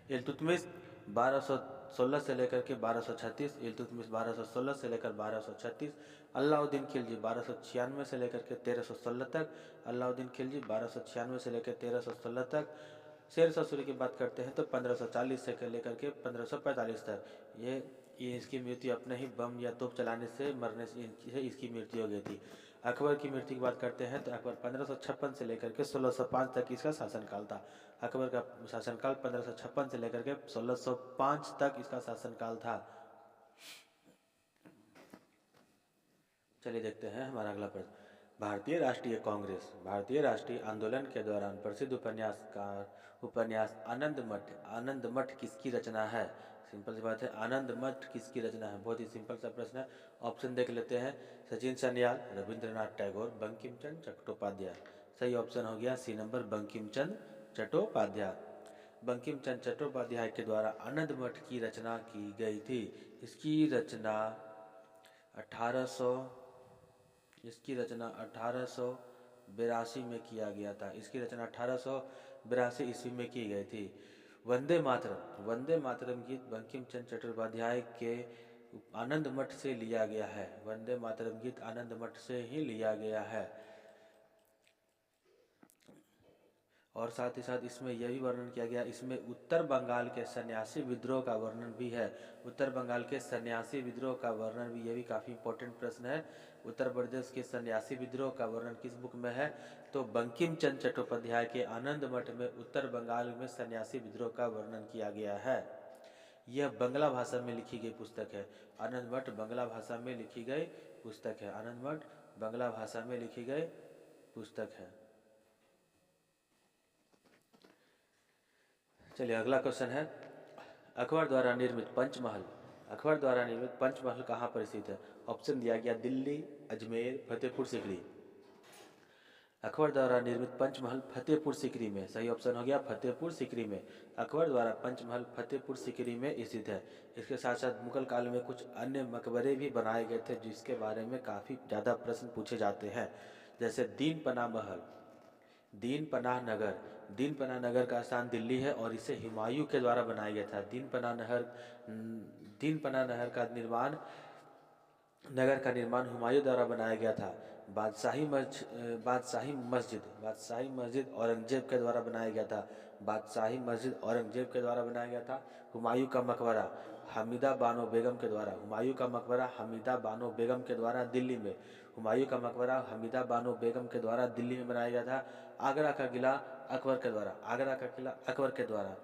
इल्तुतमिश 1216 से लेकर के 1236, इल्तुतमिश 1216 से लेकर 1236। अलाउद्दीन खिलजी 1296 से लेकर के 1316 तक, अलाउद्दीन खिलजी 1296 से लेकर 1316 तक। शेर शाह सूरी की बात करते हैं तो 1540 से लेकर के 1545 तक। ये इसकी मृत्यु अपने ही बम या तोप चलाने से मरने से इसकी मृत्यु हो गई थी। अकबर की मृत्यु की बात करते हैं तो अकबर 1556 से लेकर के 1605 तक इसका शासनकाल था। अकबर का शासनकाल 1556 से लेकर के 1605 तक इसका शासनकाल था। चलिए देखते हैं हमारा अगला प्रश्न। भारतीय राष्ट्रीय कांग्रेस, भारतीय राष्ट्रीय आंदोलन के दौरान प्रसिद्ध उपन्यासकार उपन्यास आनंद मठ किसकी रचना है? सिंपल सी बात है, आनंद मठ किसकी रचना है? बहुत ही सिंपल सा प्रश्न है। ऑप्शन देख लेते हैं। सचिन सन्याल, रविंद्रनाथ टैगोर, बंकिम चंद्र चट्टोपाध्याय। सही ऑप्शन हो गया सी नंबर, बंकिम चंद्र चट्टोपाध्याय। बंकिम चंद्र चट्टोपाध्याय के द्वारा आनंद मठ की रचना की गई थी। इसकी रचना 1800 इसकी रचना 1882 में किया गया था। इसकी रचना 1882 ईस्वी में की गई थी। वंदे मातरम गीत बंकिम चंद्र चट्टोपाध्याय के आनंद मठ से लिया गया है। वंदे मातरम गीत आनंद मठ से ही लिया गया है। और साथ ही साथ इसमें यह भी वर्णन किया गया, इसमें उत्तर बंगाल के सन्यासी विद्रोह का वर्णन भी है। उत्तर बंगाल के सन्यासी विद्रोह का वर्णन भी, यह भी काफ़ी इंपॉर्टेंट प्रश्न है। उत्तर प्रदेश के सन्यासी विद्रोह का वर्णन किस बुक में है? तो बंकिम चंद्र चट्टोपाध्याय के आनंद मठ में उत्तर बंगाल में सन्यासी विद्रोह का वर्णन किया गया है। यह बंगला भाषा में लिखी गई पुस्तक है। आनंद मठ बंगला भाषा में लिखी गई पुस्तक है। आनंद मठ बंगला भाषा में लिखी गई पुस्तक है। चलिए अगला क्वेश्चन है, अकबर द्वारा निर्मित पंचमहल, अकबर द्वारा निर्मित पंचमहल कहाँ पर स्थित है? ऑप्शन दिया गया दिल्ली, अजमेर, फतेहपुर सीकरी। अकबर द्वारा निर्मित पंचमहल फतेहपुर सीकरी में। सही ऑप्शन हो गया फतेहपुर सीकरी में। अकबर द्वारा पंचमहल फतेहपुर सीकरी में स्थित है। इसके साथ साथ मुगल काल में कुछ अन्य मकबरे भी बनाए गए थे जिसके बारे में काफ़ी ज़्यादा प्रश्न पूछे जाते हैं, जैसे दीन पनाह महल, दीन पनाह नगर। दीन पनाह नगर का स्थान दिल्ली है और इसे हुमायूं के द्वारा बनाया गया था। दीन पनाह नगर का निर्माण हुमायूं द्वारा बनाया गया था। बादशाही मस्जिद औरंगजेब के द्वारा बनाया गया था। बादशाही मस्जिद औरंगजेब के द्वारा बनाया गया था। हुमायूं का मकबरा हमीदा बानो बेगम के द्वारा, हुमायूं का मकबरा हमीदा बानो बेगम के द्वारा दिल्ली में, हुमायूं का मकबरा हमीदा बानो बेगम के द्वारा दिल्ली में बनाया गया था। आगरा का किला अकबर के द्वारा, आगरा का किला अकबर के द्वारा।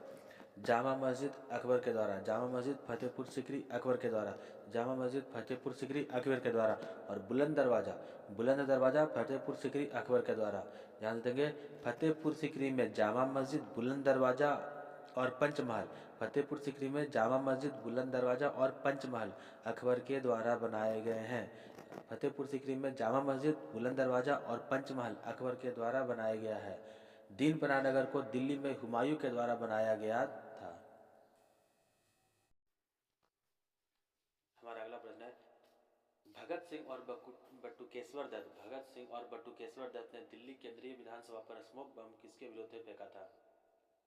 जामा मस्जिद अकबर के द्वारा, जामा मस्जिद फतेहपुर सीकरी अकबर के द्वारा, जामा मस्जिद फतेहपुर सीकरी अकबर के द्वारा। और बुलंद दरवाज़ा फतेहपुर सीकरी अकबर के द्वारा। ध्यान देंगे, फतेहपुर सीकरी में जामा मस्जिद, बुलंद दरवाज़ा और पंचमहल। फतेहपुर सीकरी में जामा मस्जिद, बुलंद दरवाज़ा और पंचमहल अकबर के द्वारा बनाए गए हैं। फतेहपुर सीकरी में जामा मस्जिद, बुलंद दरवाज़ा और पंचमहल अकबर के द्वारा बनाया गया है। दीन पनाह नगर को दिल्ली में हुमायूं के द्वारा बनाया गया था। हमारा अगला प्रश्न है, भगत सिंह और बटुकेश्वर दत्त ने दिल्ली केंद्रीय विधानसभा पर स्मोक बम किसके विरुद्ध फेंका था?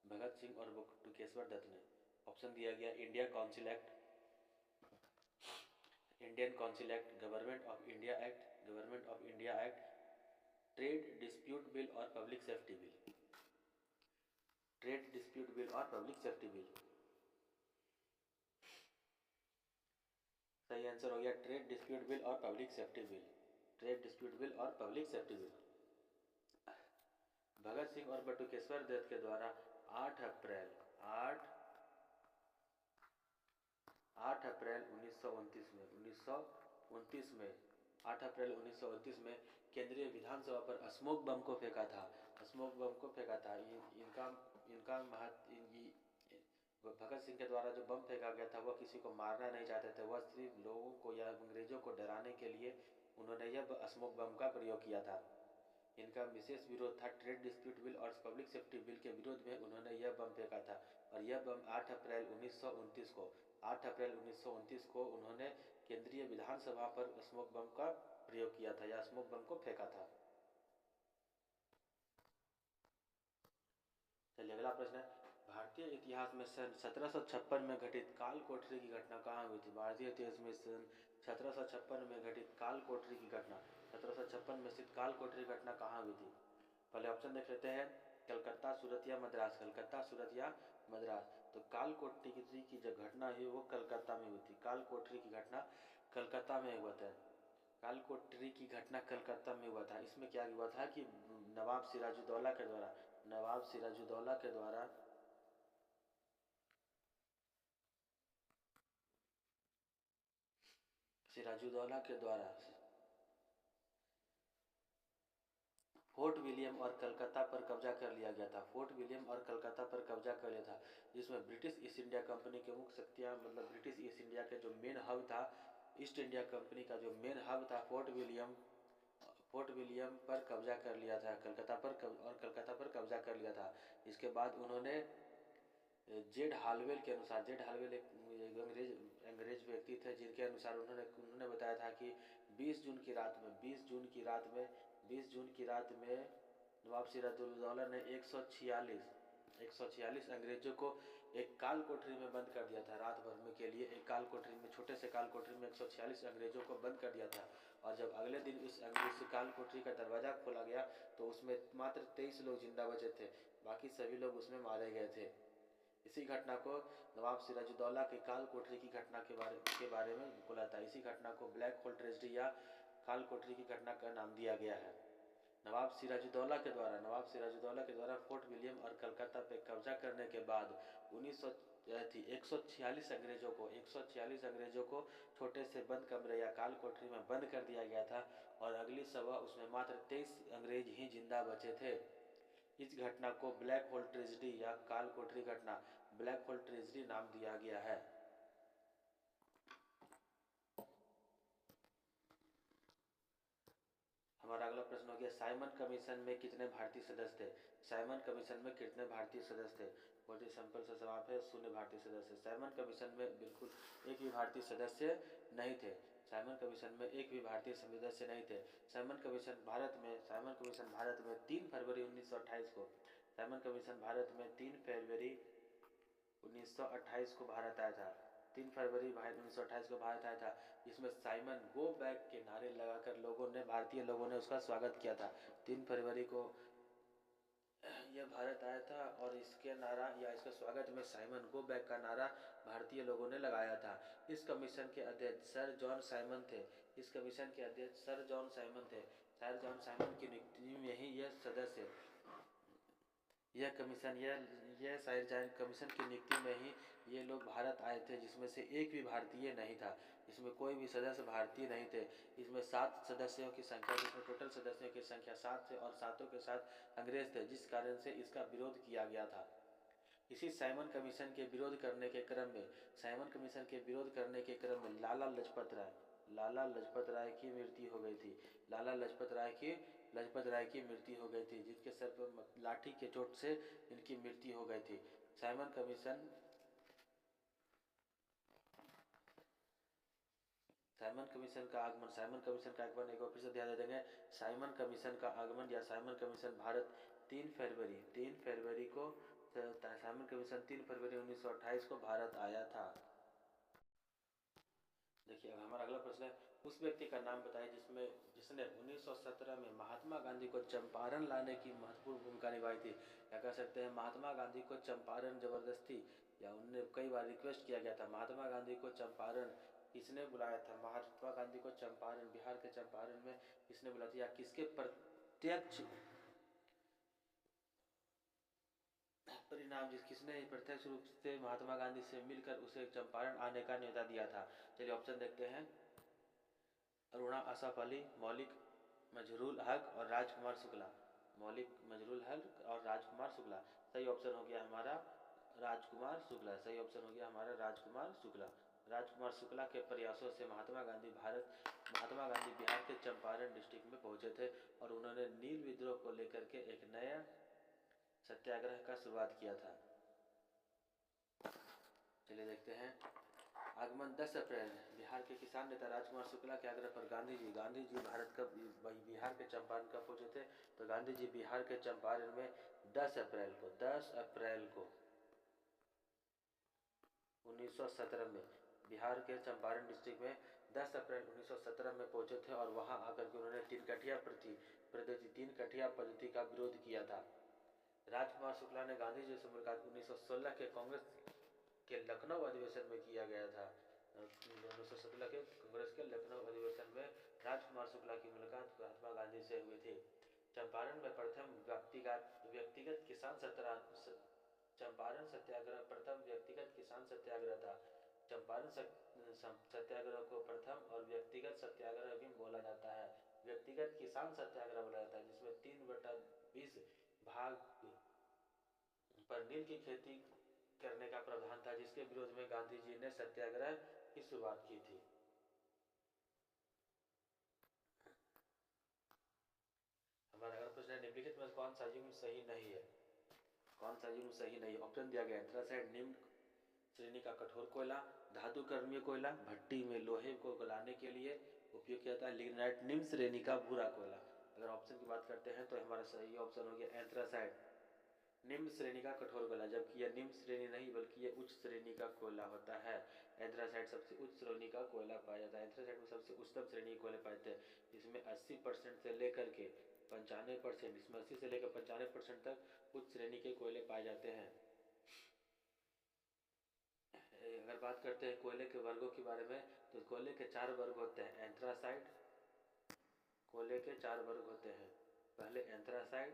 भगत सिंह और बटुकेश्वर दत्त ने। ऑप्शन दिया गया Indian council act, government of India act, trade dispute bill और public safety bill. Trade dispute bill और पब्लिक सेफ्टी बिल। सही आंसर हो गया ट्रेड डिस्प्यूट बिल और public safety bill. Trade dispute bill और public safety bill. Bhagat Singh और बटुकेश्वर दत्त के द्वारा 8 अप्रैल 1929 में 8 अप्रैल 1929 में केंद्रीय विधानसभा पर स्मोक बम को फेंका था। स्मोक बम को फेंका था। इनका इनका महत्व भगत सिंह के द्वारा जो बम फेंका गया था वह किसी को मारना नहीं चाहते थे, वह सिर्फ लोगों को या अंग्रेजों को डराने के लिए उन्होंने यह स्मोक बम का प्रयोग किया था। इनका विशेष विरोध था ट्रेड डिस्प्यूट बिल और पब्लिक सेफ्टी बिल के विरोध में उन्होंने यह बम फेंका था। और यह बम 8 अप्रैल 1929 को उन्होंने केंद्रीय विधानसभा पर स्मोक बम का प्रयोग किया था या स्मोक बम को फेंका था। चलिए अगला प्रश्न है, भारतीय इतिहास में सन 1756 में घटित काल कोठरी की घटना कहाँ हुई थी? भारतीय इतिहास में सन 1756 में घटित काल कोठरी की घटना, 1756 में स्थित काल कोठरी घटना कहाँ हुई थी? पहले ऑप्शन देख लेते हैं, कलकत्ता, सूरत या मद्रास। कलकत्ता, सूरत या मद्रास। तो काल कोठरी की जो घटना हुई वो कलकत्ता में हुई थी। काल कोठरी की घटना कलकत्ता में हुआ था। काल कोठरी की घटना कलकत्ता में हुआ था। इसमें क्या हुआ था कि नवाब सिराजुद्दौला के द्वारा नवाब सिराजुद्दौला के द्वारा सिराजुद्दौला के द्वारा फोर्ट विलियम और कलकत्ता पर कब्जा कर लिया गया था। फोर्ट विलियम और कलकत्ता पर कब्जा कर लिया था, जिसमें ब्रिटिश ईस्ट इंडिया कंपनी के मुख्य शक्तियाँ, मतलब ब्रिटिश ईस्ट इंडिया के जो मेन हब था, ईस्ट इंडिया कंपनी का जो मेन हब था फोर्ट विलियम पर कब्जा कर लिया था, कलकत्ता पर कब्जा कर लिया था। इसके बाद उन्होंने जेड हालवेल के अनुसार, जेड हालवेल एक अंग्रेज व्यक्ति थे, जिनके अनुसार उन्होंने बताया था कि 20 जून की रात में 20 जून की रात में नवाब सिराजुद्दौला ने 146 अंग्रेजों को एक काल कोठरी में बंद कर दिया था। रात भर में के लिए एक काल कोठरी में, छोटे से काल कोठरी में 146 अंग्रेजों को बंद कर दिया था। और जब अगले दिन इस काल कोठरी का दरवाज़ा खोला गया तो उसमें मात्र 23 लोग जिंदा बचे थे, बाकी सभी लोग उसमें मारे गए थे। इसी घटना को नवाब सिराजुद्दौला के काल कोठरी की घटना के बारे में बोला था। इसी घटना को ब्लैक होल ट्रेजेडी या काल कोठरी की घटना का नाम दिया गया है। नवाब सिराजुद्दौला के द्वारा फोर्ट विलियम और कलकत्ता पे कब्जा करने के बाद 146 अंग्रेजों को छोटे से बंद कमरे या काल कोठरी में बंद कर दिया गया था और अगली सुबह उसमें मात्र 23 अंग्रेज ही जिंदा बचे थे। इस घटना को ब्लैक होल ट्रेजेडी या काल कोठरी घटना, ब्लैक होल ट्रेजेडी नाम दिया गया है। हमारा अगला प्रश्न हो गया, साइमन कमीशन में कितने भारतीय सदस्य थे? साइमन कमीशन में कितने भारतीय सदस्य थे? बहुत ही सिंपल सा जवाब है, 0 भारतीय सदस्य। साइमन कमीशन में बिल्कुल एक भी भारतीय सदस्य नहीं थे। साइमन कमीशन में एक भी भारतीय सदस्य नहीं थे। साइमन कमीशन भारत में 3 फरवरी 1928 को साइमन कमीशन भारत में 3 फरवरी 1928 को भारत आया था। 3 फरवरी 1928 को भारत आया था। इसमें साइमन गो बैक के नारे लगाकर भारतीय लोगों ने उसका स्वागत किया था। 3 फरवरी को यह भारत आया था और इसके नारा या इसके स्वागत में साइमन गो बैक का नारा भारतीय लोगों ने लगाया था। इस कमीशन के अध्यक्ष सर जॉन साइमन थे। सर जॉन साइमन की नियुक्ति में ही यह सदस्य यह कमीशन यह साइर जाइन कमीशन की नियुक्ति में ही ये लोग भारत आए थे, जिसमें से एक भी भारतीय नहीं था। इसमें कोई भी सदस्य भारतीय नहीं थे। इसमें 7 सदस्यों की संख्या, जिसमें टोटल सदस्यों की संख्या 7 थे और सातों के साथ अंग्रेज थे, जिस कारण से इसका विरोध किया गया था। इसी साइमन कमीशन के विरोध करने के क्रम में लाला लजपत राय की मृत्यु हो गई थी। लजपत राय की मृत्यु हो गई थी, जिनके सर पर लाठी के चोट से इनकी मृत्यु हो गई थी। साइमन कमीशन का आगमन एक बार फिर से ध्यान दे देंगे। साइमन कमीशन का आगमन या साइमन कमीशन भारत 3 फरवरी को साइमन कमीशन 3 फरवरी 1928 को भारत आया था। देखिए अब हमारा अगला प्रश्न है, उस व्यक्ति का नाम बताइए जिसने 1917 में महात्मा गांधी को चंपारण लाने की महत्वपूर्ण भूमिका निभाई थी। क्या कह सकते हैं, महात्मा गांधी को चंपारण जबरदस्ती या उन्हें कई बार रिक्वेस्ट किया गया था। महात्मा गांधी को चंपारण किसने बुलाया था? महात्मा गांधी को चंपारण, बिहार के चंपारण में किसने बुलाया था या किसके किसने प्रत्यक्ष रूप से महात्मा गांधी से मिलकर उसे चंपारण आने का न्योता दिया था? चलिए ऑप्शन देखते हैं, अरुणा असफ अली, मौलिक मजरूल हक और राजकुमार शुक्ला। सही ऑप्शन हो गया हमारा राजकुमार शुक्ला, सही ऑप्शन हो गया हमारा राजकुमार शुक्ला। राजकुमार शुक्ला के प्रयासों से महात्मा गांधी बिहार के चंपारण डिस्ट्रिक्ट में पहुंचे थे और उन्होंने नील विद्रोह को लेकर के एक नया सत्याग्रह का शुरुआत किया था। चलिए देखते हैं। आगमन 10 अप्रैल। बिहार के किसान नेता राजकुमार शुक्ला के आग्रह पर गांधी जी बिहार के चंपारण कब पहुंचे थे? तो गांधी जी बिहार के चंपारण में 10 अप्रैल को 1917 में बिहार के चंपारण डिस्ट्रिक्ट में 10 अप्रैल 1917 में पहुंचे थे और वहां आकर के उन्होंने तीन कठिया पद्धति का विरोध किया था। राजकुमार शुक्ला ने गांधी जी से मुलाकात 1916 के कांग्रेस के लखनऊ अधिवेशन में किया गया था। 1917 के कांग्रेस के लखनऊ अधिवेशन में राजकुमार शुक्ला की मुलाकात महात्मा गांधी से हुई थी। चंपारण में प्रथम व्यक्तिगत किसान चंपारण सत्याग्रह प्रथम व्यक्तिगत किसान सत्याग्रह था। चंपारण सत्याग्रह को प्रथम और व्यक्तिगत सत्याग्रह भी बोला जाता है। व्यक्तिगत किसान सत्याग्रह बोला जाता है जिसमें 3/20 भाग पर नील की खेती करने का प्रावधान था, जिसके विरोध में गांधी जी ने सत्याग्रह की शुरुआत की थी। हमारा अगला प्रश्न है, निम्नलिखित में कौन सा युग्म सही नहीं है? कौन सा युग्म सही नहीं? ऑप्शन दिया गया एंथ्रासाइड निम्न श्रेणी का कठोर कोयला, धातु कर्मीय कोयला, भट्टी में लोहे को गलाने के लिए उपयोग किया जाता है, लिग्नाइट निम्न श्रेणी का भूरा कोयला। अगर ऑप्शन की बात करते हैं तो हमारा सही ऑप्शन हो गया एंथ्रासाइड निम्न श्रेणी का कठोर कोयला, जबकि यह निम्न श्रेणी नहीं बल्कि यह उच्च श्रेणी का कोयला होता है। एंथ्रासाइड सबसे उच्च श्रेणी का कोयला पाया जाता है। एंथ्रासाइड में सबसे उच्चतम श्रेणी कोयले पाए जाते हैं, जिसमें 80% से लेकर के 95%, इसमें 80 से लेकर 95% तक उच्च श्रेणी के कोयले पाए जाते हैं। अगर बात करते हैं कोयले के वर्गों के बारे में, तो कोयले के 4 वर्ग होते हैं। एंथ्रासाइड कोयले के 4 वर्ग होते हैं। पहले एंथ्रासाइड,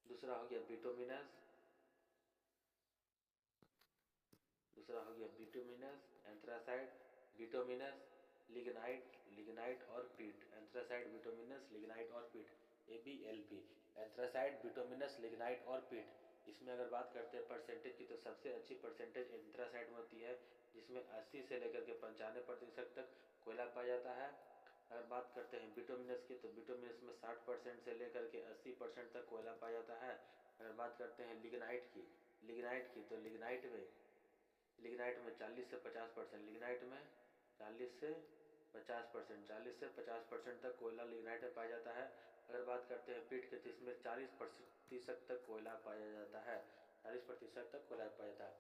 दूसरा हो गया बिटुमिनस, एंथ्रासाइड, बिटुमिनस, लिग्नाइट और पीट। एंथ्रासाइड, बिटुमिनस, लिग्नाइट और पीट, ABLP। एंथ्रासाइड, बिटुमिनस, लिग्नाइट और पीट। इसमें अगर बात करते हैं परसेंटेज की, तो सबसे अच्छी परसेंटेज एंथ्रासाइड में होती है, जिसमें 80 से लेकर के 95% तक कोयला पाया जाता है। अगर बात करते हैं बिटुमिनस की, तो बिटुमिनस में 60% से लेकर के 80% तक कोयला पाया जाता है। अगर बात करते हैं लिग्नाइट की, तो लिग्नाइट में 40 से 50%, लिग्नाइट में 40 से 50% तक कोयला लिग्नाइट में पाया जाता है। अगर बात करते हैं पीट के, तो इसमें 40% तक कोयला पाया जाता है, 40% तक कोयला पाया जाता है।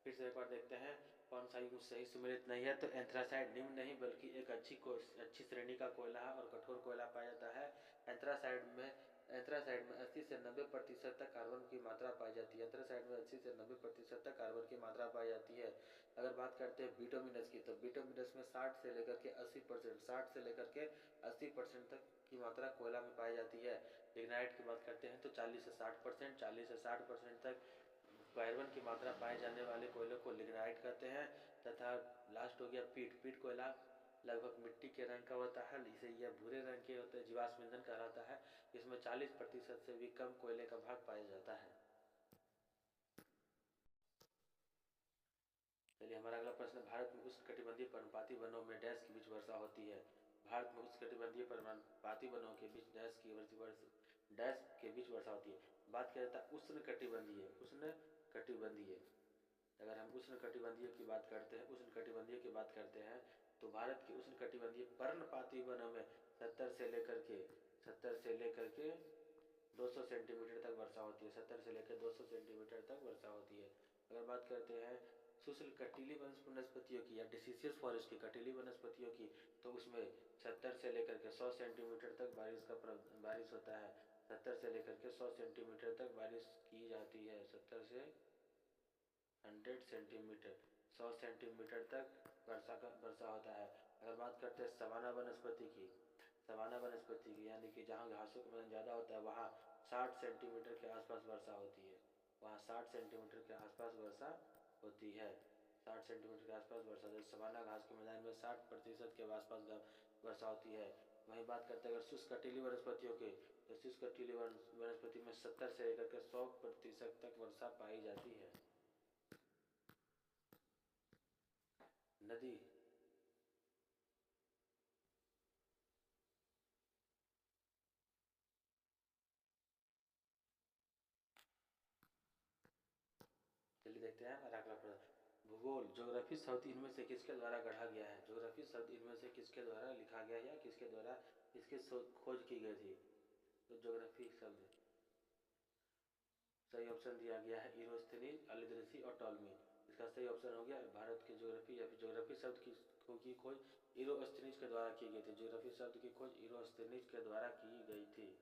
फिर से एक बार देखते हैं कौन सा युग्म सही सम्मिलित नहीं है। तो एंथ्रासाइड निम्न नहीं बल्कि एक अच्छी श्रेणी का कोयला है और कठोर कोयला पाया जाता है। एंथ्रासाइड में 80 से 90% तक कार्बन की मात्रा पाई जाती है। एंथ्रासाइड में 80 से 90% तक कार्बन की मात्रा पाई जाती है। अगर बात करते हैं बिटुमिनस की, तो बिटुमिनस में 60 से लेकर के 80% तक की मात्रा कोयला में पाई जाती है। लिग्नाइट की बात करते हैं तो 40 से 60% तक कार्बन की मात्रा पाए जाने वाले कोयले को लिग्नाइट कहते हैं। तथा लास्ट हो गया पीट कोयला लगभग मिट्टी के रंग का होता है, इसे यह भूरे रंग के होते हैं, जीवाश्म ईंधन कहलाता है। इसमें 40% से भी कम कोयले का भाग पाया जाता है। चलिए हमारा अगला प्रश्न, भारत में उष्णकटिबंधीय पर्णपाती वनों में डैश के बीच वर्षा होती है? भारत में उष्णकटिबंधीय पर्णपाती वनों के बीच डैश के बीच वर्षा होती है। बात किया जाता है उष्णकटिबंधीय। अगर हम उष्णकटिबंधीय की बात करते हैं तो भारत के उष्णकटिबंधीय पर्णपाती वनों में 70 से लेकर के 200 सेंटीमीटर तक वर्षा होती है। 70 से लेकर 200 सेंटीमीटर तक वर्षा होती है। अगर बात करते हैं शुष्क कटीली वनस्पतियों की या डिसीसियस फॉरेस्ट की, कटीली वनस्पतियों की, तो उसमें 70 से लेकर के 100 सेंटीमीटर तक बारिश होता है। 70 से लेकर के 100 सेंटीमीटर तक बारिश की जाती है। 70 से 100 सेंटीमीटर, 100 सेंटीमीटर तक वर्षा होता है। अगर बात करते हैं सवाना वनस्पति की, यानी कि जहाँ घासों का मैदान ज़्यादा होता है, वहाँ 60 सेंटीमीटर के आसपास वर्षा होती है। 60 सेंटीमीटर के आसपास वर्षा होती है। 60 सेंटीमीटर के आसपास वर्षा होती है। सवाना घास के मैदान में 60% के आसपास वर्षा होती है। वहीं बात करते हैं अगर शुष्क कटीली वनस्पतियों की, तो शुष्क कटीली वनस्पति में 70 से लेकर के 100% तक वर्षा पाई जाती है। नदी चलिए देखते हैं हमारा अगला प्रश्न। भूगोल ज्योग्राफी शब्द इनमें से किसके द्वारा गढ़ा गया है? ज्योग्राफी शब्द इनमें से किसके द्वारा लिखा गया या किसके द्वारा इसकी खोज की गई थी? तो ज्योग्राफी शब्द सही ऑप्शन दिया गया है इरोस्थनीज, अलिदृसी और टॉलमी। इसका सही ऑप्शन हो गया भारत की ज्योग्राफी या फिर ज्योग्राफी शब्द की खोज इरोस्थनीज के द्वारा की गई थी। ज्योग्राफी शब्द की खोज इरोस्थनीज के द्वारा की गई थी।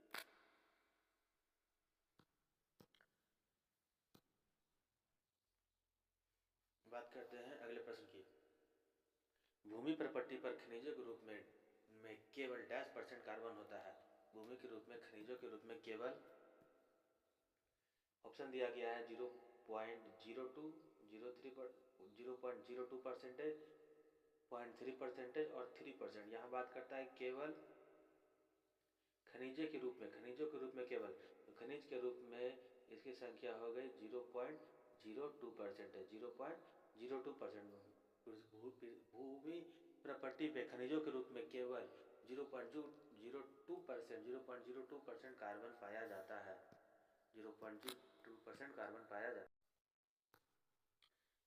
बात करते हैं अगले प्रश्न की। भूमि पर पट्टी पर खनिजों के रूप में केवल डैश % कार्बन होता है। भूमि के रूप में खनिजों के रूप में केवल ऑप्शन दिया गया है 0.02, 0.02%, 0.3% और 3%। यहाँ बात करता है केवल खनिजों के रूप में, खनिजों के रूप में केवल, तो खनिज के रूप में इसकी संख्या हो गई 0.02% है। 0.02% भूमि प्रॉपर्टी पे खनिजों के रूप में केवल 0.02% 0.02% कार्बन पाया जाता है। 0.02% कार्बन पाया जाता है।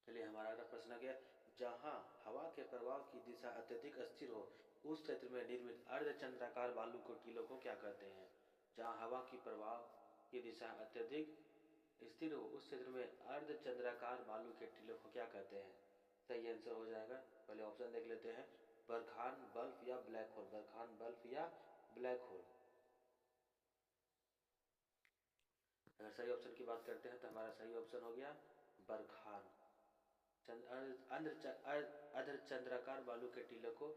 चलिए हमारा अगला प्रश्न आ गया। जहाँ हवा के प्रवाह की दिशा अत्यधिक अस्थिर हो उस क्षेत्र में निर्मित अर्धचंद्राकार बालू को टीलों को क्या कहते हैं? जहाँ हवा की प्रवाह की दिशा अत्यधिक स्थिर हो उस क्षेत्र में अर्धचंद्राकार बालू के टीलों को क्या कहते हैं? सही आंसर हो जाएगा, पहले ऑप्शन देख लेते हैं, बरखान बल्ब या ब्लैक होल। बरखान बल्ब या ब्लैक होल। अगर सही ऑप्शन की बात करते हैं तो हमारा सही ऑप्शन हो गया बरखान। अर्धचंद्राकार बालू के टीले को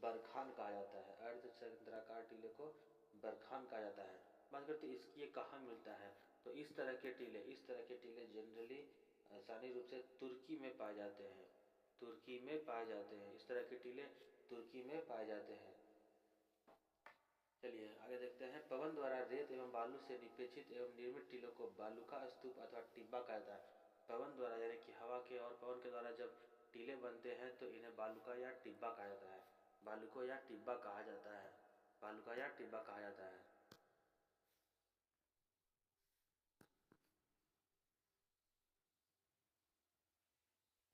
बरखान कहा जाता है। अर्धचंद्राकार टीले को बरखान कहा जाता है। बात करते हैं इसकी ये कहाँ मिलता है, तो इस तरह के टीले जनरली आसानी रूप से तुर्की में पाए जाते हैं। तुर्की में पाए जाते हैं, इस तरह के टीले तुर्की में पाए जाते हैं। चलिए आगे देखते हैं। पवन द्वारा रेत एवं बालू से निपेक्षित एवं निर्मित टीलों को बालूका स्तूप अथवा टिब्बा कहा जाता है। पवन द्वारा यानी कि हवा के और पवन के द्वारा जब टीले बनते हैं तो इन्हें बालूका या टिब्बा कहा जाता है। बालूको या टिब्बा कहा जाता है। बालूका या टिब्बा कहा जाता है।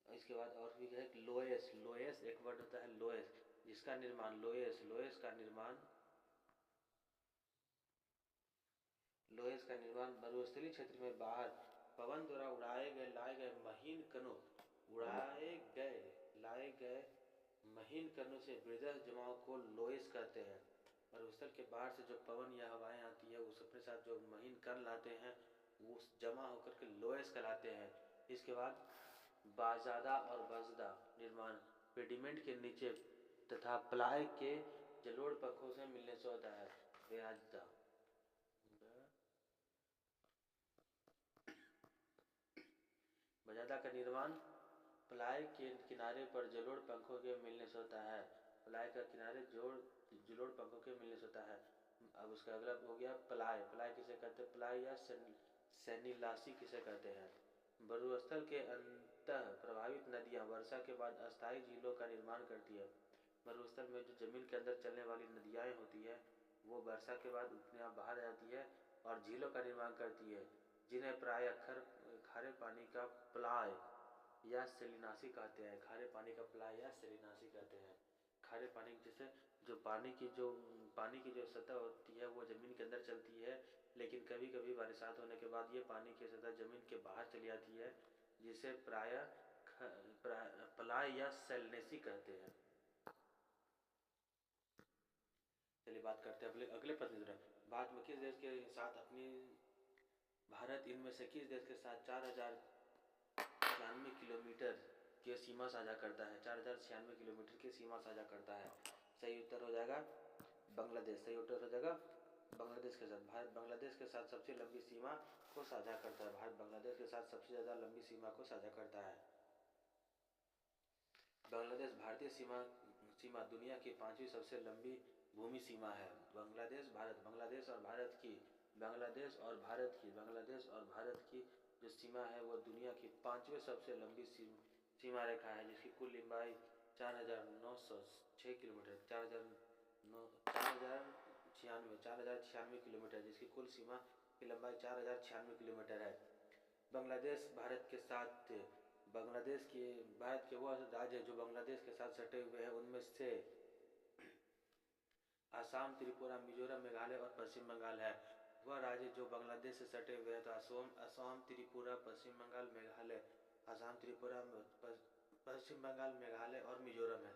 इसके बाद और भी है लोएस। लोएस एक वर्ड होता है लोएस, जिसका निर्माण लोएस का निर्माण मरुस्थलीय क्षेत्र में बाहर पवन द्वारा लाए गए महीन कणों से वृहद जमाव को लोएस कहते हैं। मरुस्थल के बाहर से जो पवन या हवाएं आती है उस अपने साथ जो महीन कण लाते हैं वो जमा होकर के लोएस कहलाते हैं। इसके बाद बाजादा और बजदा निर्माण पेडिमेंट के नीचे तथा प्लाई के जलोढ़ पंखों से मिलने से होता है। ब्याजदा बजादा का निर्माण प्लाई के किनारे पर जलोढ़ पंखों के मिलने से होता है। प्लाई का किनारे जलोढ़ पंखों के मिलने से होता है। अब उसका अगला हो गया प्लाई। प्लाई किसे कहते हैं? प्लाई या सैनिलासी किसे कहते हैं? मरुस्थल के अंतः प्रभावित नदियाँ वर्षा के बाद अस्थायी झीलों का निर्माण करती है। मरुस्थल में जो जमीन के अंदर चलने वाली नदियाँ होती है वो वर्षा के बाद अपने आप बाहर आती है और झीलों का निर्माण करती है, जिन्हें प्रायः खारे पानी का प्लाय या सेलिनासी कहते हैं। खारे पानी का प्लाय या सेलिनासी कहते हैं। खारे पानी जैसे जो पानी की जो सतह होती है वो ज़मीन के अंदर चलती है, लेकिन कभी कभी बरसात होने के बाद ये पानी की सतह ज़मीन के बाहर चली जाती है, जिसे प्रायः प्लाय या सेलिनेसी कहते हैं। चलिए बात करते हैं अगले प्रश्न। भारत में किस देश के साथ अपनी भारत इनमें से किस देश के साथ 4096 किलोमीटर की सीमा साझा करता है? 4096 किलोमीटर की सीमा साझा करता है। सही उत्तर हो जाएगा बांग्लादेश। सही उत्तर हो जाएगा बांग्लादेश के साथ। भारत बांग्लादेश के साथ सबसे लंबी सीमा को साझा करता है। भारत बांग्लादेश के साथ सबसे ज़्यादा लंबी सीमा को साझा करता है। बांग्लादेश भारतीय सीमा दुनिया की 5वीं सबसे लंबी भूमि सीमा है। बांग्लादेश और भारत की जो सीमा है वो दुनिया की 5वें सबसे लंबी सीमा रेखा है, जिसकी कुल लंबाई 4,906 किलोमीटर, 4,096 किलोमीटर, जिसकी कुल सीमा की लंबाई 4,096 किलोमीटर है। बांग्लादेश भारत के वह राज्य जो बांग्लादेश के साथ सटे हुए हैं उनमें से असम, त्रिपुरा, मिजोरम, मेघालय और पश्चिम बंगाल है। वह राज्य जो बांग्लादेश से सटे हुए हैं तो असम, त्रिपुरा, पश्चिम बंगाल, मेघालय, असम, त्रिपुरा, पश्चिम बंगाल, मेघालय और मिजोरम है।